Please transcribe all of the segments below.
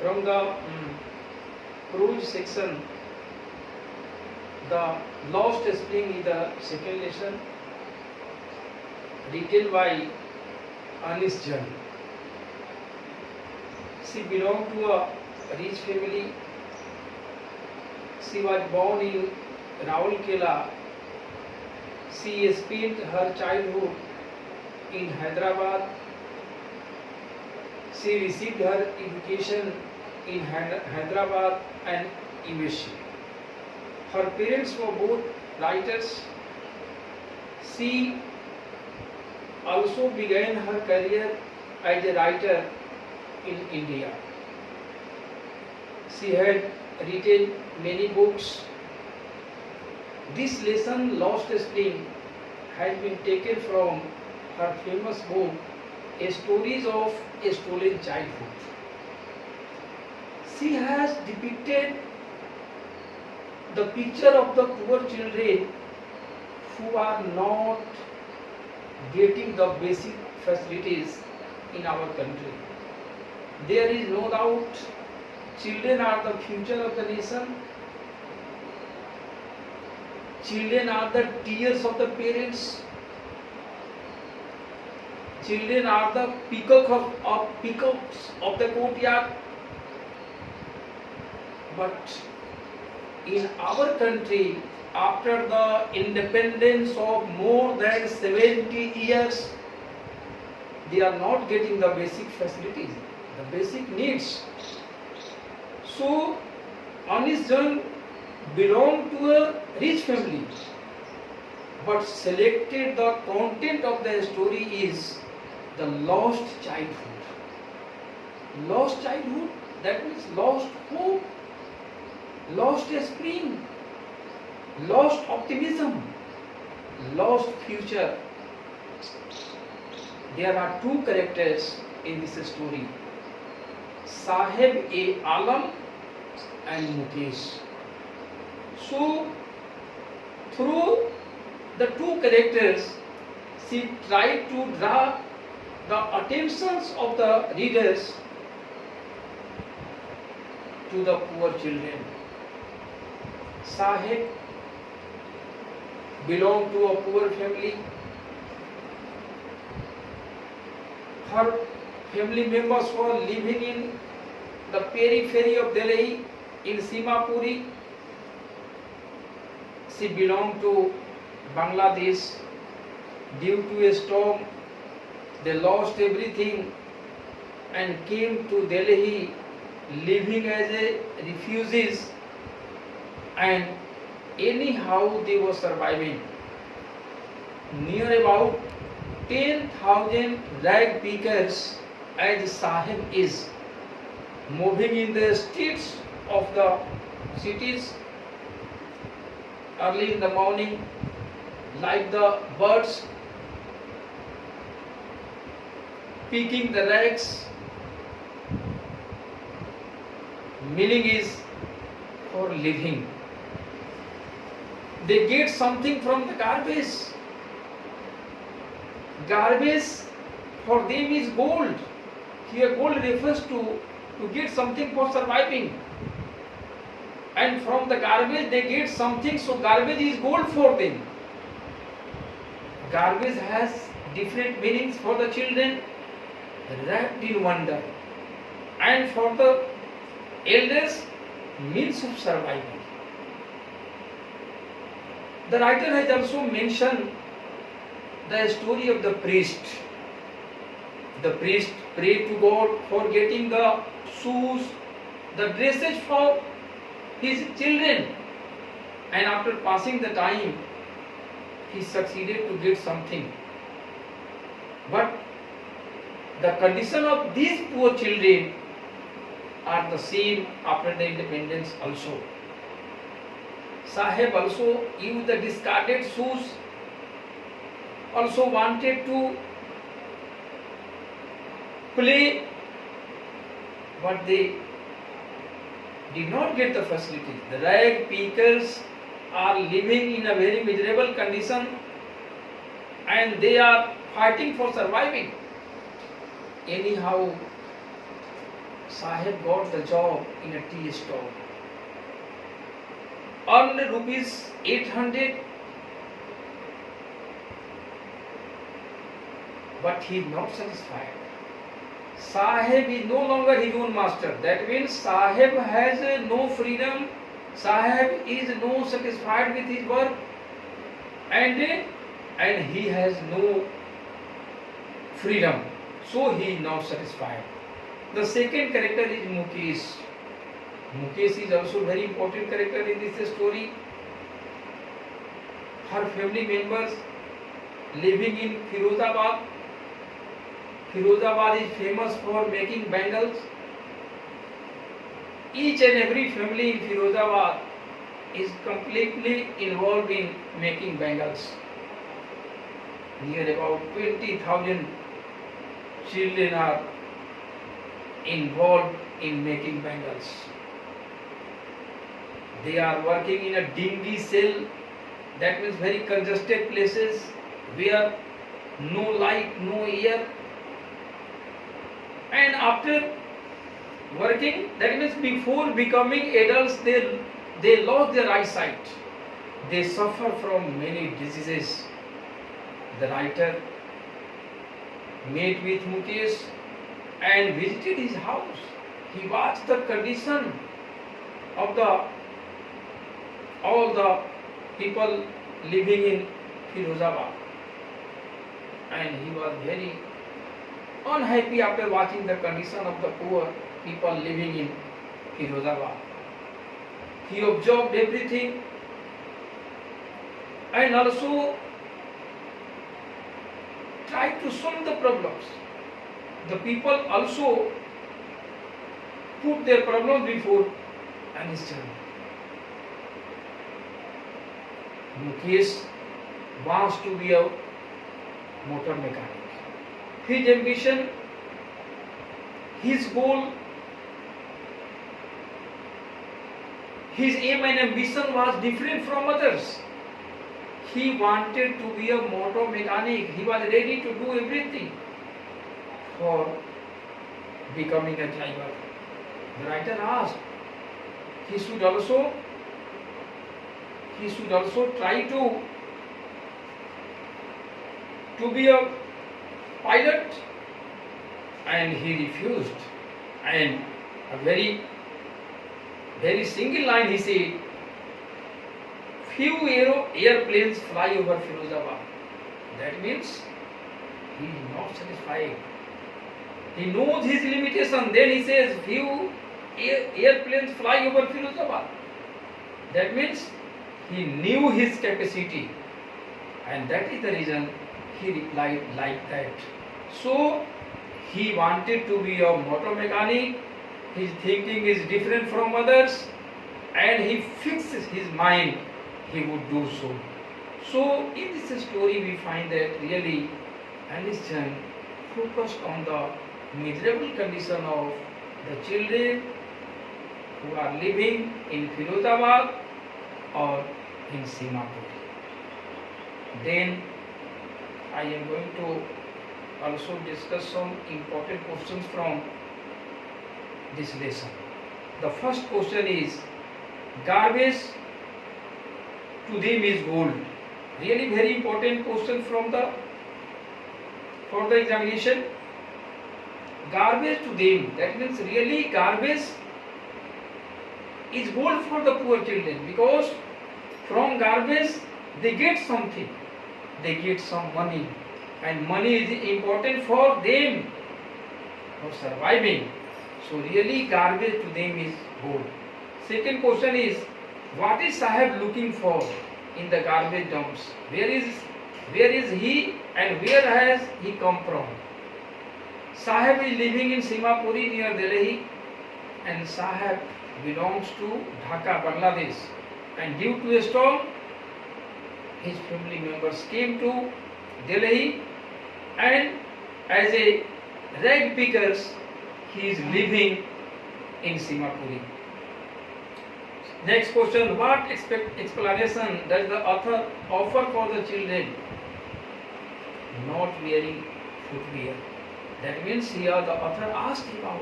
From the prose section, the Lost Spring is the second lesson, written by Anis Jan. She belonged to a rich family. She was born in Raulkela. She spent her childhood in Hyderabad. She received her education in Hyderabad and USC. Her parents were both writers. She also began her career as a writer in India. She had written many books. This lesson, Lost Spring, has been taken from her famous book, Stories of a Stolen Childhood. She has depicted the picture of the poor children who are not getting the basic facilities in our country. There is no doubt children are the future of the nation. Children are the tears of the parents. Children are the peacocks of the courtyard. But in our country, after the independence of more than 70 years, they are not getting the basic facilities, the basic needs. So, Anis Jan belonged to a rich family, but selected the content of the story is the lost childhood. Lost childhood, that means lost hope, lost spring, lost optimism, lost future. There are two characters in this story, Sahib-e-Alam and Mukesh. So, through the two characters, she tried to draw the attentions of the readers to the poor children. Sahib belonged to a poor family. Her family members were living in the periphery of Delhi in Simapuri. She belonged to Bangladesh. Due to a storm, they lost everything and came to Delhi living as a refugees, and anyhow they were surviving. Near about 10,000 rag pickers, as Sahib is, moving in the streets of the cities early in the morning, like the birds, picking the rags. Meaning is for living. They get something from the garbage. Garbage for them is gold. Here gold refers to get something for surviving. And from the garbage they get something, so garbage is gold for them. Garbage has different meanings for the children, wrapped in wonder. And for the elders, means of survival. The writer has also mentioned the story of the priest. The priest prayed to God for getting the shoes, the dresses for his children, and after passing the time, he succeeded to get something. But the condition of these poor children are the same after the independence also. Sahib also used the discarded shoes, also wanted to play, but they did not get the facility. The rag pickers are living in a very miserable condition and they are fighting for surviving. Anyhow, Sahib got the job in a tea stall. Earned rupees 800, but he is not satisfied. Sahib is no longer his own master. That means Sahib has no freedom. Sahib is no satisfied with his work, and he has no freedom. So he is not satisfied. The second character is Mukesh. Mukesh is also very important character in this story. Her family members living in Firozabad. Firozabad is famous for making bangles. Each and every family in Firozabad is completely involved in making bangles. Near about 20,000 children are involved in making bangles. They are working in a dingy cell, that means very congested places where no light, no air. And after working, that means before becoming adults, they lost their eyesight. They suffer from many diseases. The writer met with Mukesh and visited his house. He watched the condition of all the people living in Firozabad, and he was very unhappy after watching the condition of the poor people living in Firozabad. He observed everything and also tried to solve the problems. The people also put their problems before Anistan. Mukesh wants to be a motor mechanic. His ambition, his goal, his aim and ambition was different from others. He wanted to be a motor mechanic. He was ready to do everything for becoming a driver. The writer asked, he should also try to be a pilot, and he refused. And a very single line he said, few airplanes fly over Firozabad. That means he is not satisfied. He knows his limitation. Then he says, few airplanes fly over Firozabad. That means he knew his capacity, and that is the reason he replied like that. So he wanted to be a motor mechanic. His thinking is different from others, and he fixes his mind he would do so. So in this story we find that really Anistan focused on the miserable condition of the children who are living in Firozabad or in Simapur. Then I am going to also discuss some important questions from this lesson. The first question is, garbage to them is gold. Really very important question for the examination. Garbage to them, that means really garbage is gold for the poor children, because from garbage they get something. They get some money, and money is important for them for surviving. So really garbage to them is gold. Second question is, what is Sahib looking for in the garbage dumps? Where is he and where has he come from? Sahib is living in Simapuri near Delhi, and Sahib belongs to Dhaka, Bangladesh. And due to a storm, his family members came to Delhi, and as a rag pickers, he is living in Simapuri. Next question, what explanation does the author offer for the children not wearing footwear? That means here the author asked about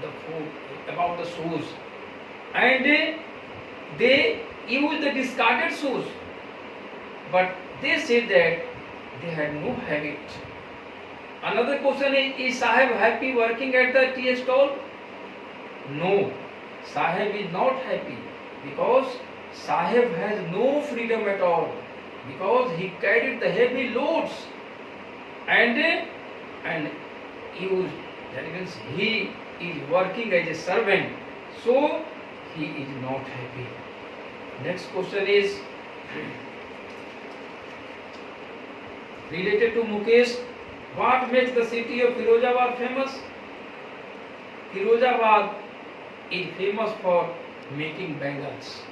the food, about the shoes, and they use the discarded shoes, but they said that they had no habit. Another question is Sahib happy working at the tea stall? No, Sahib is not happy because Sahib has no freedom at all because he carried the heavy loads and used, that means he is working as a servant, so he is not happy. Next question is related to Mukesh. What makes the city of Firozabad famous? Firozabad is famous for making bangles.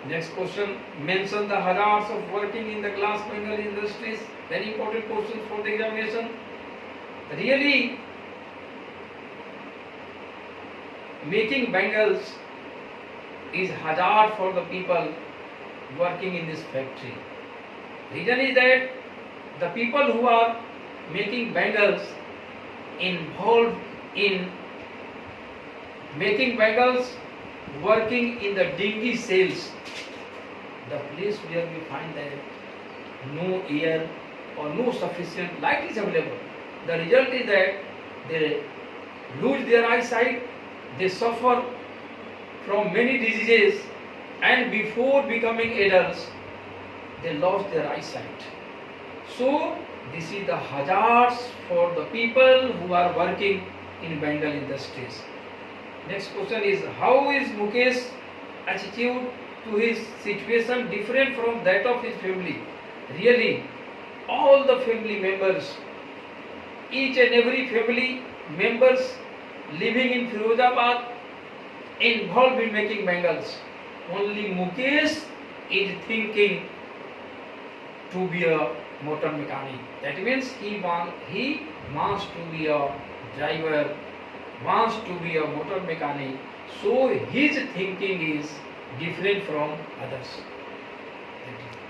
Next question, mention the hazards of working in the glass bangle industries. Very important question for the examination. Really, making bangles is hazard for the people working in this factory. Reason is that the people who are making bangles involved in making bangles, working in the dinghy sails, the place where we find that no air or no sufficient light is available. The result is that they lose their eyesight, they suffer from many diseases, and before becoming adults, they lost their eyesight. So, this is the hazards for the people who are working in bangle industries. Next question is, how is Mukesh attitude to his situation different from that of his family? Really, all the family members, each and every family members living in Firozabad involved in making bangles. Only Mukesh is thinking to be a motor mechanic. That means he wants to be a driver, wants to be a motor mechanic. So his thinking is different from others. Thank you.